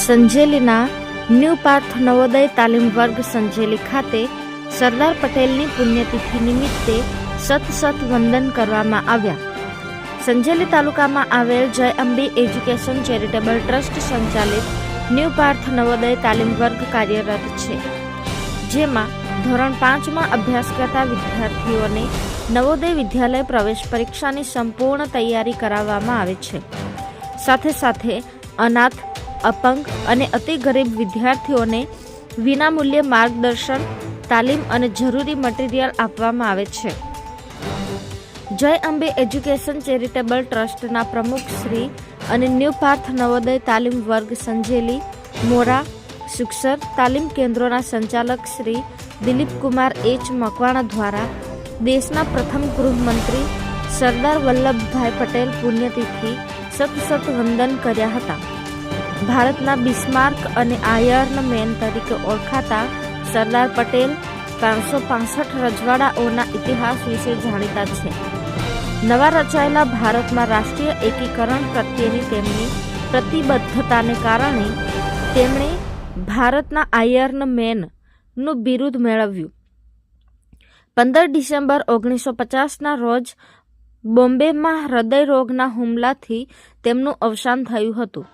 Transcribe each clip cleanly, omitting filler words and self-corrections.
સંજેલીના new Parth Navodaya તાલીમ વર્ગ સંજેલી ખાતે સરદાર પટેલની પુણ્યતિથિ નિમિત્તે સત વંદન કરવામાં આવ્યા. સંજેલી તાલુકામાં આવેલ જય અંબે એજ્યુકેશન ચેરિટેબલ ટ્રસ્ટ સંચાલિત ન્યૂ પાર્થ નવોદય તાલીમ વર્ગ કાર્યરત છે, જેમાં ધોરણ 5માં અભ્યાસ કરતા વિદ્યાર્થીઓને નવોદય વિદ્યાલય પ્રવેશ પરીક્ષાની સંપૂર્ણ તૈયારી કરાવવામાં આવે છે. સાથે સાથે અનાથ, અપંગ અને અતિ ગરીબ વિદ્યાર્થીઓને વિનામૂલ્યે માર્ગદર્શન, તાલીમ અને જરૂરી મટીરીયલ આપવામાં આવે છે. જય અંબે એજ્યુકેશન ચેરિટેબલ ટ્રસ્ટના પ્રમુખ શ્રી અને ન્યૂ પાર્થ નવોદય તાલીમ વર્ગ સંજેલી, મોરા, સુખસર તાલીમ કેન્દ્રોના સંચાલક શ્રી દિલીપકુમાર એચ મકવાણા દ્વારા દેશના પ્રથમ ગૃહમંત્રી સરદાર વલ્લભભાઈ પટેલ પુણ્યતિથિ સત વંદન કર્યા હતા. ભારતના બિસ્માર્ક અને આયર્ન મેન તરીકે ઓળખાતા સરદાર પટેલ 565 રજવાડાઓના ઇતિહાસ વિશે જાણીતા છે. નવા રચાયેલા ભારતમાં રાષ્ટ્રીય એકીકરણ પ્રત્યેની તેમની પ્રતિબદ્ધતાને કારણે તેમણે ભારતના આયર્ન મેનનું બિરુદ મેળવ્યું. 15 ડિસેમ્બર 1950ના રોજ બોમ્બેમાં હૃદય રોગના હુમલાથી તેમનું અવસાન થયું હતું.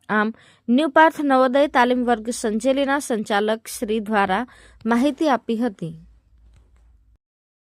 આમ ન્યૂ પાર્થ નવોદય તાલીમ વર્ગ સંજેલીના સંચાલક શ્રી દ્વારા માહિતી આપી હતી.